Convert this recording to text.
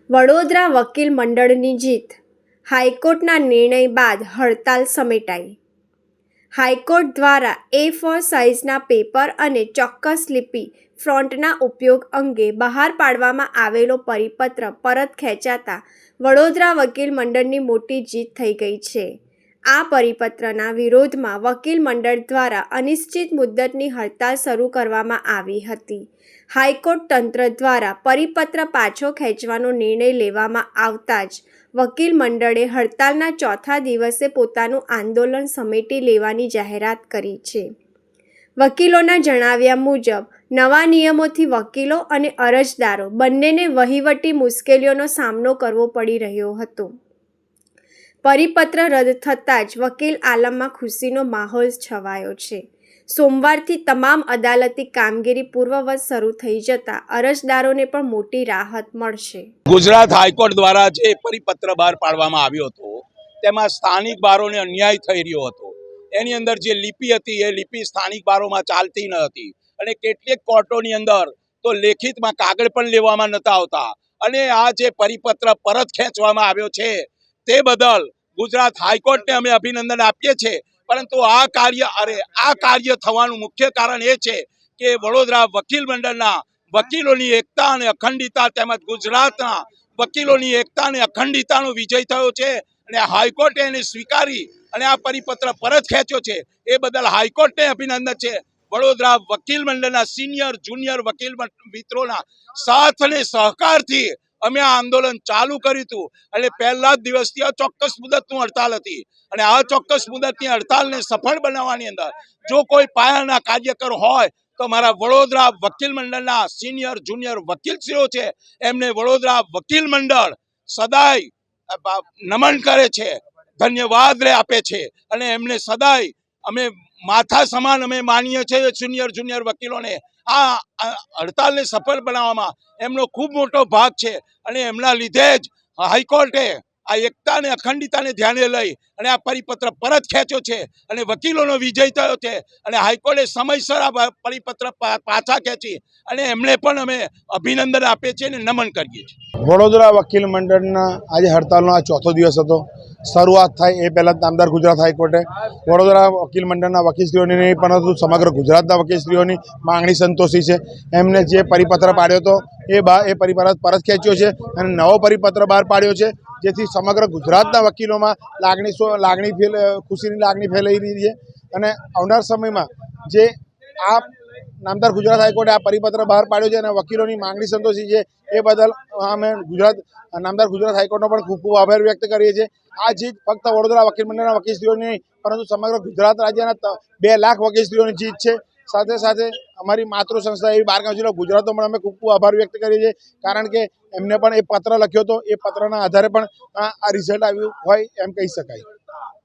વડોદરા વકીલ મંડળની જીત, હાઈકોર્ટના નિર્ણય બાદ હડતાલ સમેટાઈ। હાઈકોર્ટ દ્વારા A4 સાઇઝના પેપર અને ચોક્કસ લિપિ ફોન્ટના ઉપયોગ અંગે બહાર પાડવામાં આવેલો પરિપત્ર પરત ખેંચાતા વડોદરા વકીલ મંડળની મોટી જીત થઈ ગઈ છે। આ પરિપત્રના વિરોધમાં વકીલ મંડળ દ્વારા અનિશ્ચિત મુદ્દતની હડતાલ શરૂ કરવામાં આવી હતી। હાઈકોર્ટ તંત્ર દ્વારા પરિપત્ર પાછો ખેંચવાનો નિર્ણય લેવામાં આવતા જ વકીલ મંડળે હડતાલના ચોથા દિવસે પોતાનું આંદોલન સમેટી લેવાની જાહેરાત કરી છે। વકીલોના જણાવ્યા મુજબ નવા નિયમોથી વકીલો અને અરજદારો બંનેને વહીવટી મુશ્કેલીઓનો સામનો કરવો પડી રહ્યો હતો। પરિપત્ર રદ થતાં જ વકીલ આલમમાં ખુશીનો માહોલ છવાયો છે। સોમવારથી તમામ અદાલતી કામગીરી પૂર્વવત શરૂ થઈ જતા અરજદારોને પણ મોટી રાહત મળશે। ગુજરાત હાઈકોર્ટ દ્વારા જે પરિપત્ર બહાર પાડવામાં આવ્યો હતો તેમાં સ્થાનિક બારોને અન્યાય થઈ રહ્યો હતો। એની અંદર જે લિપિ હતી એ લિપિ સ્થાનિક બારોમાં ચાલતી ન હતી અને કેટલીક કોર્ટોની અંદર તો લેખિતમાં કાગળ પણ લેવામાં નહોતા આવતા અને આ જે પરિપત્ર પરત ખેંચવામાં આવ્યો છે તે બદલ ગુજરાત હાઈકોર્ટને અમે અભિનંદન આપીએ છીએ। પરંતુ આ કાર્ય થવાનું મુખ્ય કારણ એ છે કે વડોદરા વકીલ મંડળના વકીલોની એકતા અને અખંડિતતા તેમજ ગુજરાતના વકીલોની એકતા અને અખંડિતતાનો વિજય થયો છે અને હાઈકોર્ટે એને સ્વીકારી અને આ પરિપત્ર પરત ખેંચ્યો છે એ બદલ હાઈકોર્ટને અભિનંદન છે। વડોદરા વકીલ મંડળના સિનિયર જુનિયર વકીલ મિત્રોના સાથ અને સહકારથી અમે આ આંદોલન ચાલુ કર્યું હતું અને પહેલા જ દિવસથી અચોક્કસ મુદતની હડતાલ હતી અને આ ચોક્કસ મુદતની હડતાલને સફળ બનાવવાની અંદર જો કોઈ પાયાના કાર્યકર હોય તો મારા વડોદરા વકીલ મંડળના સિનિયર જુનિયર વકીલશ્રીઓ છે એમને વડોદરા વકીલ મંડળ સદાય નમન કરે છે, ધન્યવાદ આપે છે અને એમને સદાય અમે માથા સમાન અમે માનીએ છીએ। સિનિયર જુનિયર વકીલોને આ હડતાલને સફળ બનાવવામાં એમનો ખૂબ મોટો ભાગ છે અને એમના લીધે જ હાઈકોર્ટે આ એકતા અને અખંડિતતાને ધ્યાને લઈ અને આ પરિપત્ર પરત ખેંચ્યો છે અને વકીલોનો વિજય થયો છે અને હાઈકોર્ટે સમયસર આ પરિપત્ર પાછા ખેંચી અને એમને પણ અમે અભિનંદન આપીએ છીએ અને નમન કરીએ છીએ। વડોદરા વકીલ મંડળના આજે હડતાલનો આ ચોથો દિવસ હતો। શરૂઆત થાય એ પહેલાં નામદાર ગુજરાત હાઈકોર્ટે વડોદરા વકીલ મંડળના વકીલશ્રીઓની નહીં પરંતુ સમગ્ર ગુજરાતના વકીલશ્રીઓની માંગણી સંતોષી છે। એમને જે પરિપત્ર પાડ્યો હતો એ પરિપત્ર પરત ખેંચ્યો છે અને નવો પરિપત્ર બહાર પાડ્યો છે જેથી સમગ્ર ગુજરાતના વકીલોમાં ખુશીની લાગણી ફેલાઈ રહી છે અને આવનાર સમયમાં જે આ નામદાર ગુજરાત હાઈકોર્ટે આ પરિપત્ર બહાર પાડ્યો છે અને વકીલોની માંગણી સંતોષી છે એ બદલ અમે નામદાર ગુજરાત હાઈકોર્ટનો પણ ખૂબ ખૂબ આભાર વ્યક્ત કરીએ છીએ। આ જીત ફક્ત વડોદરા વકીલ મંડળના વકીલશ્રીઓની નહીં પરંતુ સમગ્ર ગુજરાત રાજ્યના 2 લાખ વકીલશ્રીઓની જીત છે। સાથે સાથે અમારી માતૃ સંસ્થા એવી 12 જિલ્લા ગુજરાતનો પણ અમે ખૂબ ખૂબ આભાર વ્યક્ત કરીએ છીએ કારણ કે એમને પણ એ પત્ર લખ્યો હતો એ પત્રના આધારે પણ આ રિઝલ્ટ આવ્યું હોય એમ કહી શકાય।